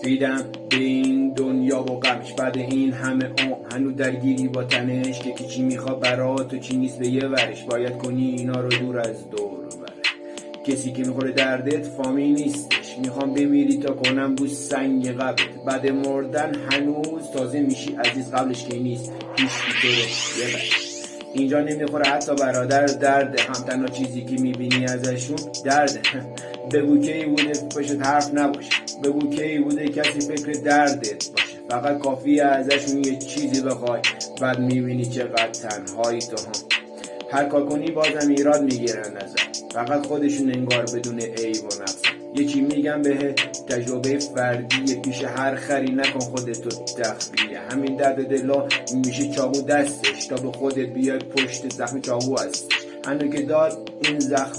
ریدم به این دنیا و غمش، بعد این همه هنو درگیری با تنش، که چی میخواد برات و چی نیست به یه ورش. باید کنی اینا رو دور از دور بره. کسی که میخوره دردت فامی نیستش، میخوام بمیری تا کنم بوس سنگ قبرت. بعد مردن هنوز تازه میشی عزیز، قبلش که نیست پیش تو رو یه برش. اینجا نمیخوره حتی برادر درده، هم تنها چیزی که میبینی ازشون درده. بگو کی بوده پشت حرف نباشه، بگو کی بوده کسی فکر دردت باشه. فقط کافیه ازشون یه چیزی بخوای، بعد میبینی چقدر تنهایی تو هم. هر کار کنی بازم ایراد میگیرن ازت، فقط خودشون انگار بدون عیب و نقص. یکی میگم به تجربه فردیه، پیش هر خری نکن خودتو تخلیه. همین درد دلا میشه چاقو دستش، تا به خودت بیای پشت زخم چاقو هستش. هنو که داد این زخم